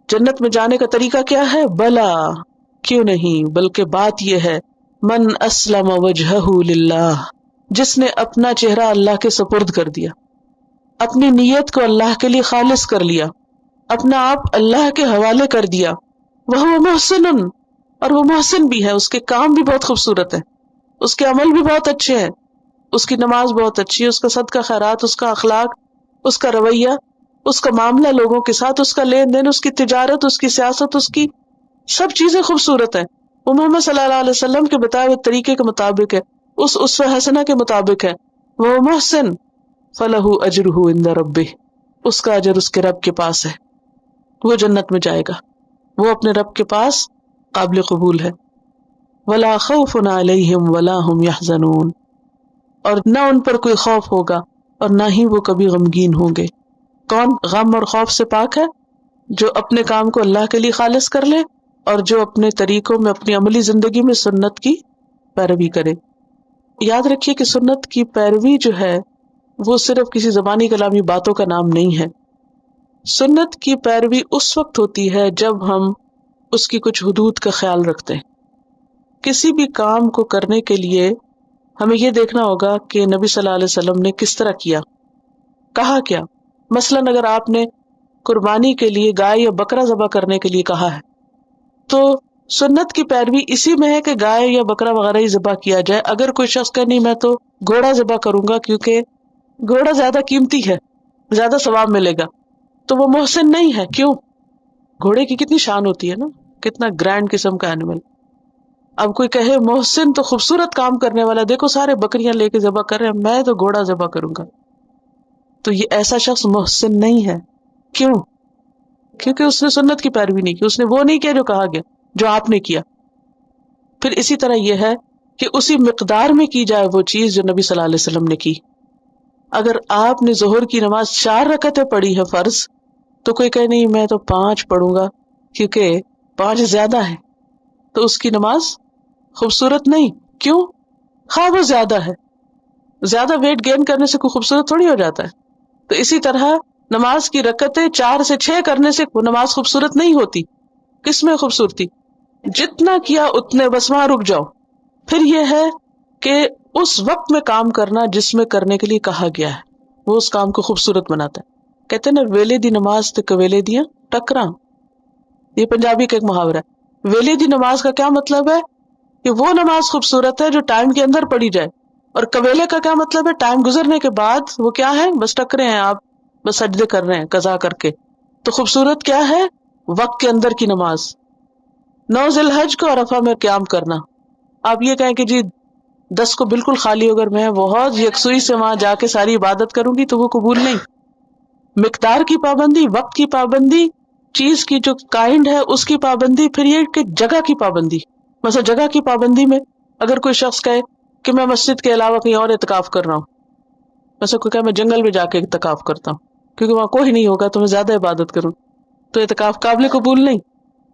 جنت میں جانے کا طریقہ کیا ہے؟ بلا، کیوں نہیں، بلکہ بات یہ ہے من اسلم وجہہ للہ، جس نے اپنا چہرہ اللہ کے سپرد کر دیا، اپنی نیت کو اللہ کے لیے خالص کر لیا، اپنا آپ اللہ کے حوالے کر دیا، وہو محسن، اور وہ محسن بھی ہے، اس کے کام بھی بہت خوبصورت ہیں، اس کے عمل بھی بہت اچھے ہیں، اس کی نماز بہت اچھی ہے، اس کا صدقہ خیرات، اس کا اخلاق، اس کا رویہ، اس کا معاملہ لوگوں کے ساتھ، اس کا لین دین، اس کی تجارت، اس کی سیاست، اس کی سب چیزیں خوبصورت ہیں، وہ محمد صلی اللہ علیہ وسلم کے بتائے ہوئے طریقے کے مطابق ہے، اس اسوہ حسنہ کے مطابق ہے، وہ محسن فلہ اجرہ عند ربہ، اس کا اجر اس کے رب کے پاس ہے، وہ جنت میں جائے گا، وہ اپنے رب کے پاس قابل قبول ہے۔ ولا خوف علیہم ولا هم يحزنون، اور نہ ان پر کوئی خوف ہوگا اور نہ ہی وہ کبھی غمگین ہوں گے۔ کون غم اور خوف سے پاک ہے؟ جو اپنے کام کو اللہ کے لیے خالص کر لے اور جو اپنے طریقوں میں، اپنی عملی زندگی میں سنت کی پیروی کرے۔ یاد رکھیے کہ سنت کی پیروی جو ہے وہ صرف کسی زبانی کلامی باتوں کا نام نہیں ہے۔ سنت کی پیروی اس وقت ہوتی ہے جب ہم اس کی کچھ حدود کا خیال رکھتے ہیں۔ کسی بھی کام کو کرنے کے لیے ہمیں یہ دیکھنا ہوگا کہ نبی صلی اللہ علیہ وسلم نے کس طرح کیا، کہا کیا۔ مثلاً اگر آپ نے قربانی کے لیے گائے یا بکرا ذبح کرنے کے لیے کہا ہے تو سنت کی پیروی اسی میں ہے کہ گائے یا بکرا وغیرہ ہی ذبح کیا جائے۔ اگر کوئی شخص کہ نہیں میں تو گھوڑا ذبح کروں گا کیونکہ گھوڑا زیادہ قیمتی ہے، زیادہ ثواب ملے گا، تو وہ محسن نہیں ہے۔ کیوں؟ گھوڑے کی کتنی شان ہوتی ہے نا، کتنا گرینڈ قسم کا اینیمل۔ اب کوئی کہے محسن تو خوبصورت کام کرنے والا، دیکھو سارے بکریاں لے کے ذبح کر رہے ہیں، میں تو گھوڑا ذبح کروں گا، تو یہ ایسا شخص محسن نہیں ہے۔ کیوں؟ کیونکہ اس نے سنت کی پیروی نہیں کی، اس نے وہ نہیں کیا جو کہا گیا، جو آپ نے کیا۔ پھر اسی طرح یہ ہے کہ اسی مقدار میں کی جائے وہ چیز جو نبی صلی اللہ علیہ وسلم نے کی۔ اگر آپ نے ظہر کی نماز 4 رکعتیں پڑھی ہے فرض، تو کوئی کہے نہیں میں تو 5 پڑھوں گا کیونکہ 5 زیادہ ہے، تو اس کی نماز خوبصورت نہیں۔ کیوں؟ خواہ وہ زیادہ ہے، زیادہ ویٹ گین کرنے سے کوئی خوبصورت تھوڑی ہو جاتا ہے۔ تو اسی طرح نماز کی رکعتیں 4 سے 6 کرنے سے وہ نماز خوبصورت نہیں ہوتی۔ کس میں خوبصورتی؟ جتنا کیا اتنے، بس وہاں رک جاؤ۔ پھر یہ ہے کہ اس وقت میں کام کرنا جس میں کرنے کے لیے کہا گیا ہے، وہ اس کام کو خوبصورت بناتا ہے۔ کہتے ہیں نا ویلے دی نماز تے کویلے دیاں ٹکراں، یہ پنجابی کا ایک محاورہ ہے۔ ویلے دی نماز کا کیا مطلب ہے؟ کہ وہ نماز خوبصورت ہے جو ٹائم کے اندر پڑھی جائے، اور کویلے کا کیا مطلب ہے؟ ٹائم گزرنے کے بعد وہ کیا ہے؟ بس ٹکرے ہیں آپ، بس سجدے کر رہے ہیں قضا کر کے۔ تو خوبصورت کیا ہے؟ وقت کے اندر کی نماز۔ 9 ذی الحج کو عرفہ میں قیام کرنا۔ آپ یہ کہیں کہ جی 10 کو بالکل خالی اگر میں بہت یکسوئی سے وہاں جا کے ساری عبادت کروں گی تو وہ قبول نہیں۔ مقدار کی پابندی، وقت کی پابندی، چیز کی جو کائنڈ ہے اس کی پابندی، پھر یہ کہ جگہ کی پابندی۔ مثلا جگہ کی پابندی میں اگر کوئی شخص کہے کہ میں مسجد کے علاوہ کہیں اور اعتکاف کر رہا ہوں، مثلا کوئی کہے میں جنگل میں جا کے اعتکاف کرتا ہوں کیونکہ وہاں کوئی نہیں ہوگا تو میں زیادہ عبادت کروں، تو اعتکاف قابل قبول نہیں،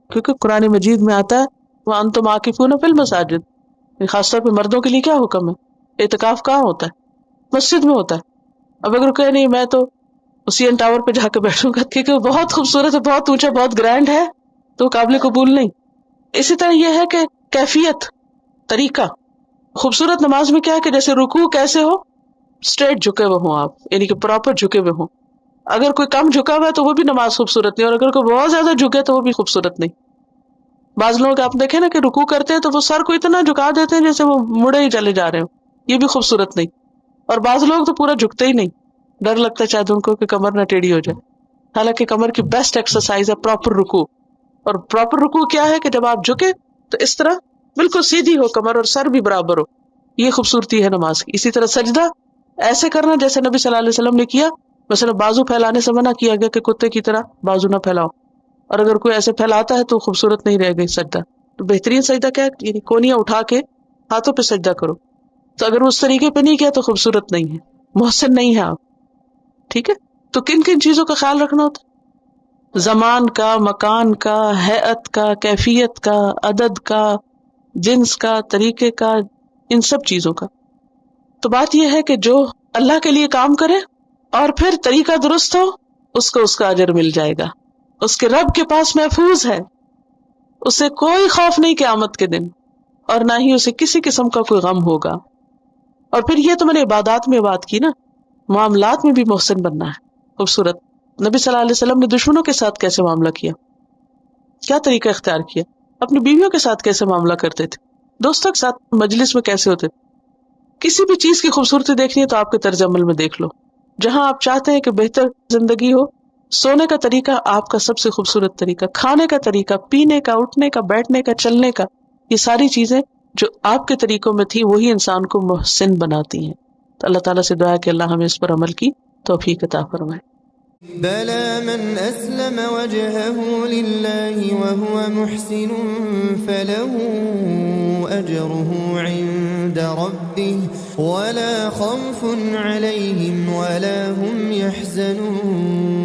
کیونکہ قرآن مجید میں آتا ہے وَأَنْتُمْ عَاكِفُونَ فِي الْمَسَاجِدِ، خاص طور پہ مردوں کے لیے کیا حکم ہے؟ اعتکاف کہاں ہوتا ہے؟ مسجد میں ہوتا ہے۔ اب اگر کہے نہیں میں تو سی این ٹاور پہ جا کے بیٹھوں گا کیونکہ وہ بہت خوبصورت ہے، بہت اونچا، بہت گرینڈ ہے، تو قابل قبول نہیں۔ اسی طرح یہ ہے کہ کیفیت، طریقہ۔ خوبصورت نماز میں کیا ہے کہ جیسے رکوع کیسے ہو؟ اسٹریٹ جھکے ہوئے ہوں آپ، یعنی کہ پراپر جھکے ہوئے ہوں۔ اگر کوئی کم جھکا ہوا ہے تو وہ بھی نماز خوبصورت نہیں، اور اگر کوئی بہت زیادہ جھکے تو وہ بھی خوبصورت نہیں۔ بعض لوگ آپ دیکھیں نا کہ رکوع کرتے ہیں تو وہ سر کو اتنا جھکا دیتے ہیں جیسے وہ مڑے ہی چلے جا رہے ہوں، یہ بھی خوبصورت نہیں۔ اور بعض لوگ تو پورا جھکتے ہی نہیں، ڈر لگتا ہے شاید ان کو کہ کمر نہ ٹیڑھی ہو جائے، حالانکہ کمر کی بیسٹ ایکسرسائز ہے پراپر رکوع۔ اور پراپر رکوع کیا ہے کہ جب آپ جھکے تو اس طرح بالکل سیدھی ہو کمر اور سر بھی برابر ہو، یہ خوبصورتی ہے نماز کی۔ اسی طرح سجدہ ایسے کرنا جیسے نبی صلی اللہ علیہ وسلم نے کیا، مثلا بازو پھیلانے سے منع کیا گیا کہ کتے کی طرح بازو نہ پھیلاؤ، اور اگر کوئی ایسے پھیلاتا ہے تو خوبصورت نہیں رہے گا سجدہ۔ تو بہترین سجدہ کیا ہے؟ یعنی کونیاں اٹھا کے ہاتھوں پہ سجدہ کرو۔ تو اگر اس طریقے پہ نہیں کیا تو خوبصورت نہیں ہے، محسن نہیں ہے آپ، ٹھیک ہے؟ تو کن کن چیزوں کا خیال رکھنا ہوتا ہے؟ زمان کا، مکان کا، ہیئت کا، کیفیت کا، عدد کا، جنس کا، طریقے کا، ان سب چیزوں کا۔ تو بات یہ ہے کہ جو اللہ کے لیے کام کرے اور پھر طریقہ درست ہو، اس کو اس کا اجر مل جائے گا۔ اس کے رب کے پاس محفوظ ہے، اسے کوئی خوف نہیں قیامت کے دن، اور نہ ہی اسے کسی قسم کا کوئی غم ہوگا۔ اور پھر یہ تو میں نے عبادات میں بات کی نا، معاملات میں بھی محسن بننا ہے۔ خوبصورت نبی صلی اللہ علیہ وسلم نے دشمنوں کے ساتھ کیسے معاملہ کیا، کیا طریقہ اختیار کیا، اپنی بیویوں کے ساتھ کیسے معاملہ کرتے تھے، دوستوں کے ساتھ مجلس میں کیسے ہوتے تھے۔ کسی بھی چیز کی خوبصورتی دیکھنی ہے تو آپ کے طرز عمل میں دیکھ لو۔ جہاں آپ چاہتے ہیں کہ بہتر زندگی ہو، سونے کا طریقہ آپ کا سب سے خوبصورت طریقہ، کھانے کا طریقہ، پینے کا، اٹھنے کا، بیٹھنے کا، چلنے کا، یہ ساری چیزیں جو آپ کے طریقوں میں تھی وہی انسان کو محسن بناتی ہیں۔ تو اللہ تعالیٰ سے دعا ہے کہ اللہ ہمیں اس پر عمل کی توفیق عطا فرمائے۔ بلى من أسلم وجهه لله وهو محسن فله أجره عند ربه ولا خوف عليهم ولا هم يحزنون